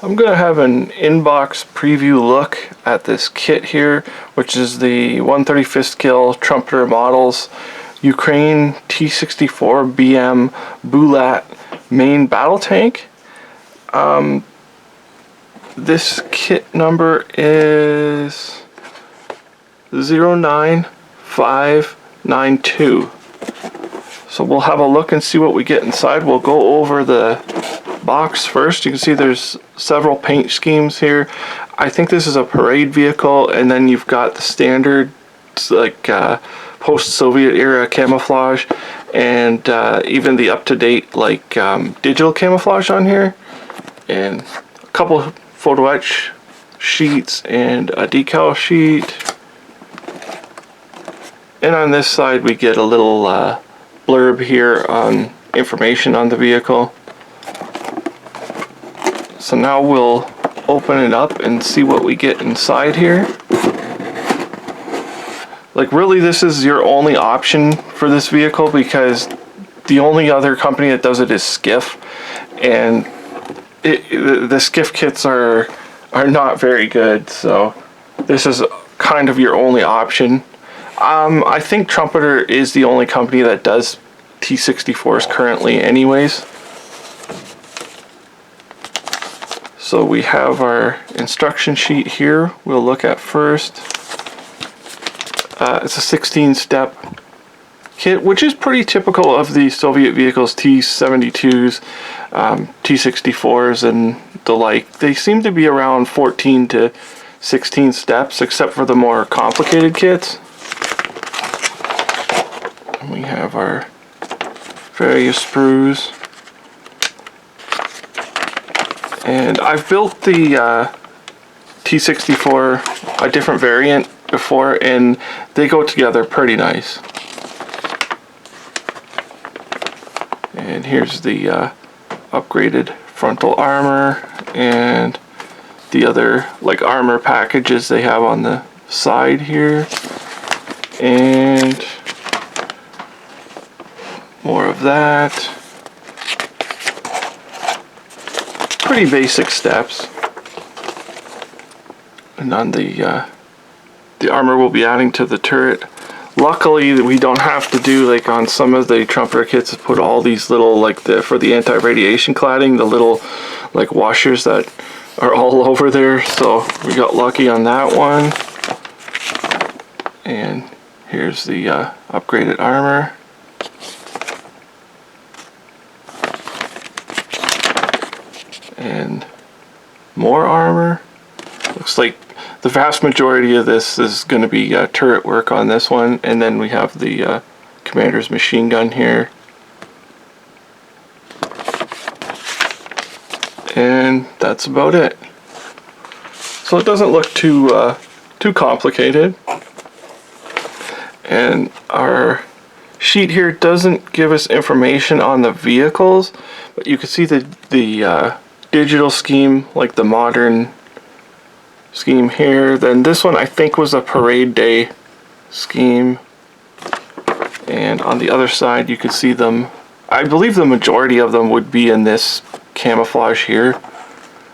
I'm going to have an inbox preview look at this kit here, which is the 135th scale Trumpeter models Ukraine T-64BM Bulat main battle tank. This kit number is 09592. So we'll have a look and see what we get inside. We'll go over the box first. You can see there's several paint schemes here. I think this is a parade vehicle, and then you've got the standard like post-Soviet era camouflage, and even the up-to-date like digital camouflage on here, and a couple photo etch sheets and a decal sheet. And on this side we get a little blurb here on information on the vehicle. So now we'll open it up and see what we get inside here. Like, really, this is your only option for this vehicle because the only other company that does it is Skiff, and the Skiff kits are not very good, so this is kind of your only option. I think Trumpeter is the only company that does T-64s currently anyways. So we have our instruction sheet here we'll look at first. It's a 16-step kit, which is pretty typical of the Soviet vehicles, T-72s, T-64s, and the like. They seem to be around 14 to 16 steps, except for the more complicated kits. We have our various sprues. And I've built the T-64, a different variant, before, and they go together pretty nice. And here's the upgraded frontal armor and the other like armor packages they have on the side here, and more of that. Pretty basic steps. And on the armor we'll be adding to the turret. Luckily we don't have to do, like on some of the Trumpeter kits, put all these little, like for the anti-radiation cladding, the little like washers that are all over there, so we got lucky on that one. And here's the upgraded armor. And more armor. Looks like the vast majority of this is going to be turret work on this one, and then we have the commander's machine gun here. And that's about it. So it doesn't look too complicated. And our sheet here doesn't give us information on the vehicles, but you can see the digital scheme, like the modern scheme here. Then this one I think was a parade day scheme, and on the other side you can see them. I believe the majority of them would be in this camouflage here,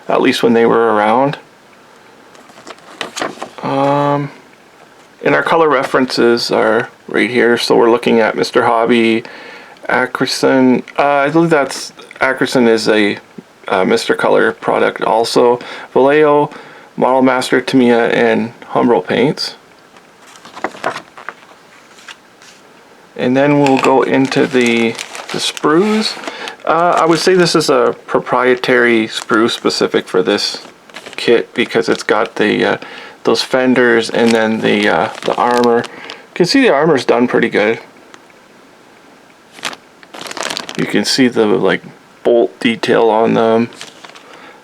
at least when they were around. And our color references are right here, so we're looking at Mr. Hobby, Ackerson. I believe that's Ackerson is a Mr. Color product also. Vallejo, Model Master, Tamiya, and Humbrol paints. And then we'll go into the sprues. I would say this is a proprietary sprue specific for this kit because it's got the those fenders and then the armor. You can see the armor's done pretty good. You can see the like bolt detail on them,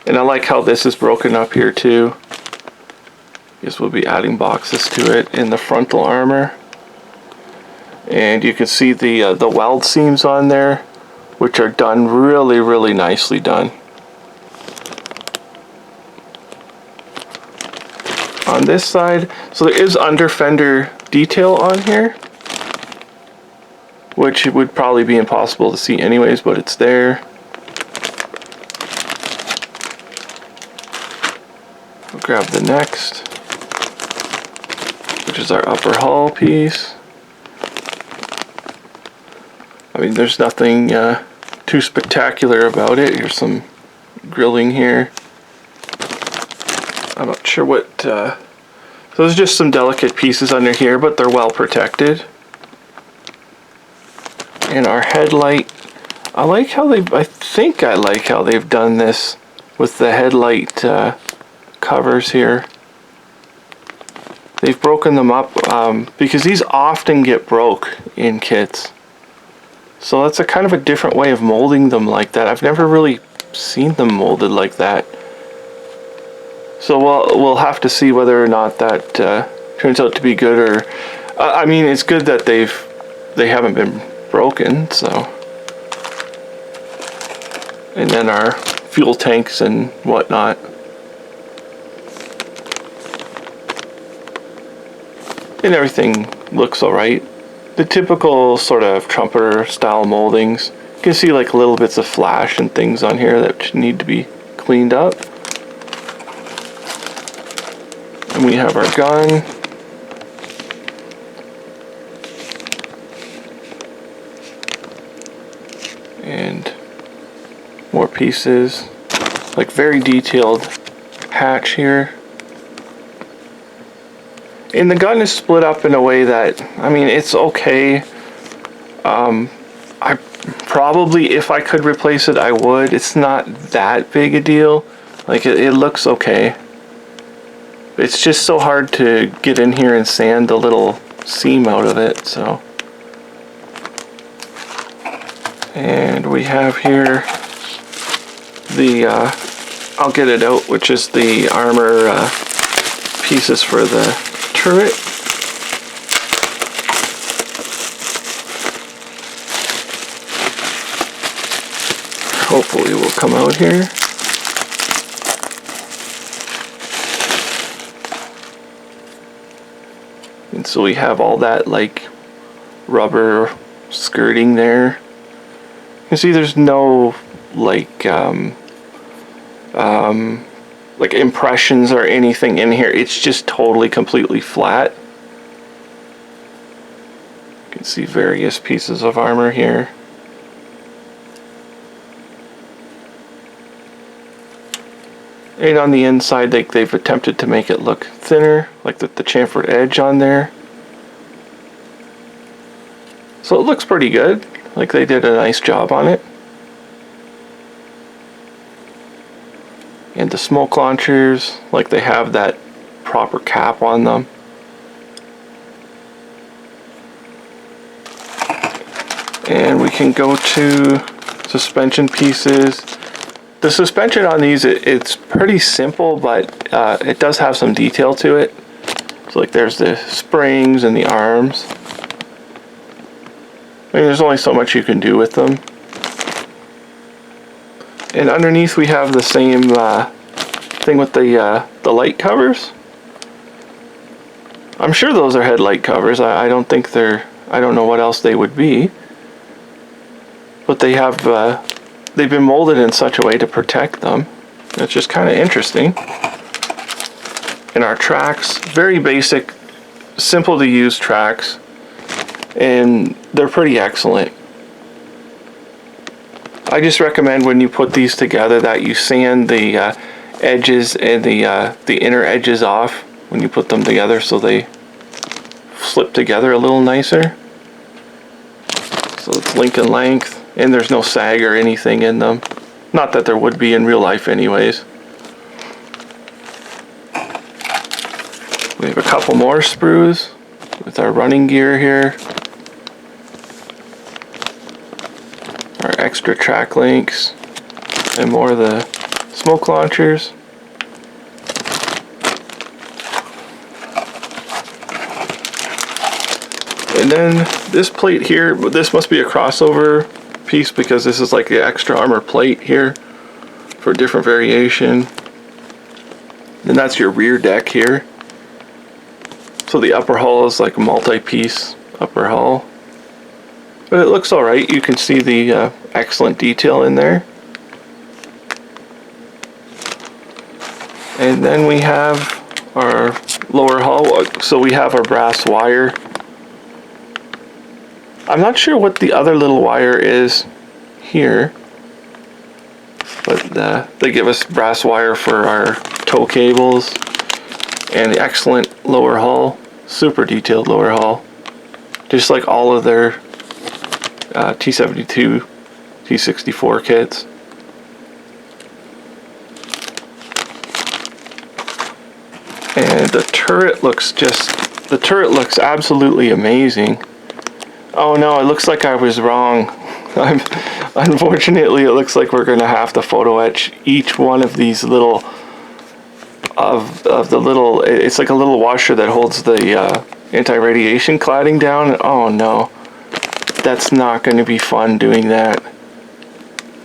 and I like how this is broken up here too. Guess we'll be adding boxes to it in the frontal armor, and you can see the weld seams on there, which are done really nicely done. On this side, so there is under fender detail on here, which would probably be impossible to see anyways, but it's there. We'll grab the next, which is our upper hull piece. I mean, there's nothing too spectacular about it. Here's some grilling here. I'm not sure what, so there's just some delicate pieces under here, but they're well protected. And our headlight, I like how I think I like how they've done this with the headlight covers here. They've broken them up because these often get broke in kits. So that's a kind of a different way of molding them like that. I've never really seen them molded like that. So we'll have to see whether or not that turns out to be good, or I mean, it's good that they haven't been broken. So, and then our fuel tanks and whatnot. And everything looks alright. The typical sort of Trumpeter style moldings. You can see like little bits of flash and things on here that need to be cleaned up. And we have our gun. And more pieces. Like very detailed hatch here. And the gun is split up in a way that, I mean, it's okay. I probably, if I could replace it, I would. It's not that big a deal. Like, it looks okay. It's just so hard to get in here and sand the little seam out of it, so. And we have here the, I'll get it out, which is the armor pieces for the turret. Hopefully will come out here. And so we have all that like rubber skirting there. You can see there's no like impressions or anything in here. It's just totally completely flat. You can see various pieces of armor here. And on the inside, they've attempted to make it look thinner, like the chamfered edge on there. So it looks pretty good. Like they did a nice job on it. And the smoke launchers, like they have that proper cap on them. And we can go to suspension pieces. The suspension on these, it's pretty simple, but it does have some detail to it. So like there's the springs and the arms. I mean, there's only so much you can do with them. And underneath we have the same thing with the light covers. I'm sure those are headlight covers. I don't think they're, I don't know what else they would be. But they have, they've been molded in such a way to protect them. It's just kind of interesting. And our tracks, very basic, simple to use tracks. And they're pretty excellent. I just recommend when you put these together that you sand the edges and the inner edges off when you put them together so they slip together a little nicer. So it's link and length, and there's no sag or anything in them. Not that there would be in real life anyways. We have a couple more sprues with our running gear here. Our extra track links and more of the smoke launchers. And then this plate here, this must be a crossover piece because this is like the extra armor plate here for a different variation. And that's your rear deck here. So the upper hull is like a multi-piece upper hull. But it looks alright. You can see the excellent detail in there. And then we have our lower hull. So we have our brass wire. I'm not sure what the other little wire is here, but they give us brass wire for our tow cables, and the excellent lower hull, super detailed lower hull, just like all of their T-72, T-64 kits. And the turret looks absolutely amazing. Oh no, it looks like I was wrong. Unfortunately, it looks like we're gonna have to photo etch each one of these little, it's like a little washer that holds the anti-radiation cladding down. Oh no, that's not gonna be fun doing that.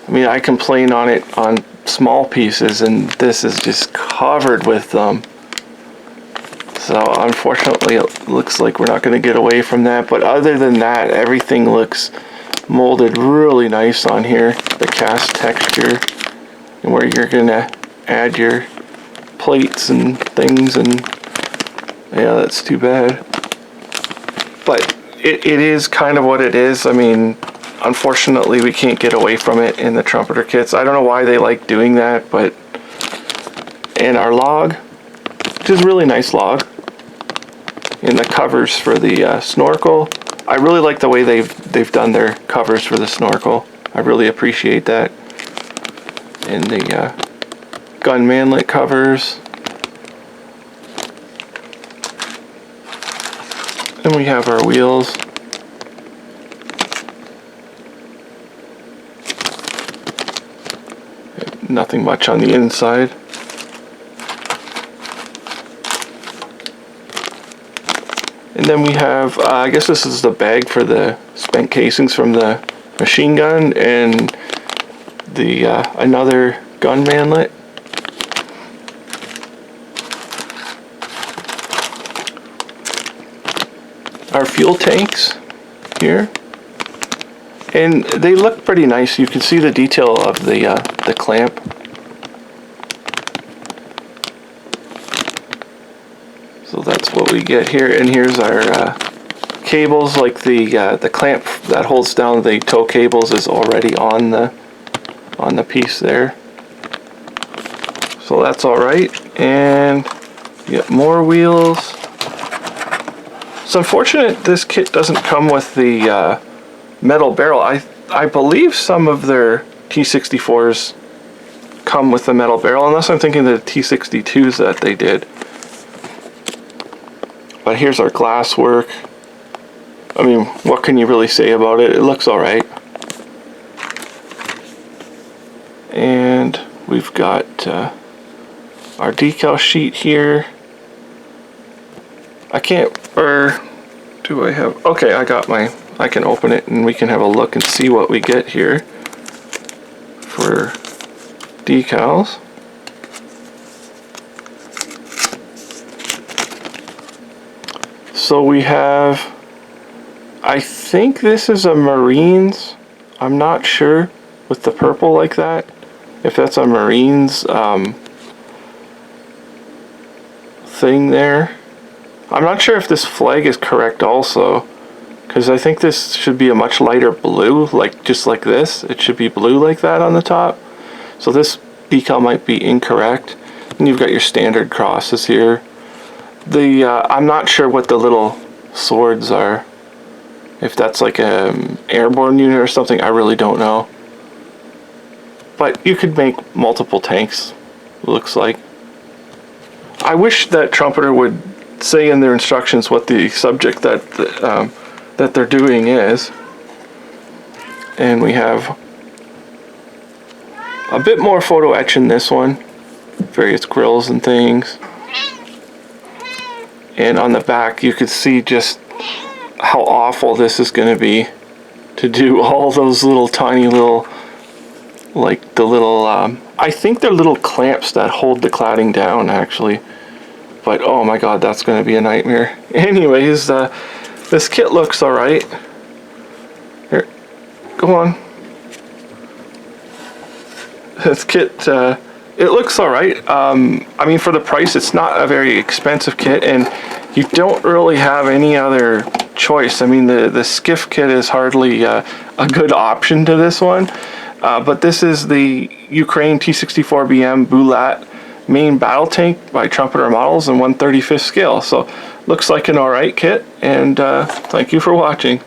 I mean, I complain on it on small pieces, and this is just covered with them. So unfortunately, it looks like we're not going to get away from that. But other than that, everything looks molded really nice on here. The cast texture, and where you're going to add your plates and things. And yeah, that's too bad. But it is kind of what it is. I mean, unfortunately, we can't get away from it in the Trumpeter kits. I don't know why they like doing that, but in our log, which is a really nice log, in the covers for the snorkel, I really like the way they've done their covers for the snorkel. I really appreciate that. And the gun manlet covers. Then we have our wheels. Nothing much on the inside. And then we have, I guess this is the bag for the spent casings from the machine gun, and the another gun manlet. Our fuel tanks here, and they look pretty nice. You can see the detail of the clamp. So that's what we get here, and here's our cables. Like the clamp that holds down the tow cables is already on the piece there. So that's all right. And you get more wheels. It's unfortunate this kit doesn't come with the metal barrel. I believe some of their T-64s come with the metal barrel, unless I'm thinking the T-62s that they did. But here's our glass work. I mean, what can you really say about it? It looks alright. And we've got our decal sheet here. I can't, or do I have, okay, I can open it and we can have a look and see what we get here for decals. So we have, I think this is a Marines, I'm not sure, with the purple like that, if that's a Marines thing there. I'm not sure if this flag is correct also, because I think this should be a much lighter blue, like just like this. It should be blue like that on the top. So this decal might be incorrect. And you've got your standard crosses here. I'm not sure what the little swords are. If that's like an airborne unit or something, I really don't know. But you could make multiple tanks, looks like. I wish that Trumpeter would say in their instructions what the subject that they're doing is. And we have a bit more photo etch in this one, various grills and things. And on the back you could see just how awful this is going to be to do all those little tiny little, like the little I think they're little clamps that hold the cladding down actually. But oh my god, that's going to be a nightmare. Anyways, this kit looks alright. Here, go on. This kit it looks all right. I mean, for the price, it's not a very expensive kit, and you don't really have any other choice. I mean, the skiff kit is hardly a good option to this one, but this is the Ukraine T-64BM Bulat main battle tank by Trumpeter Models in 1/35 scale. So looks like an all right kit, and thank you for watching.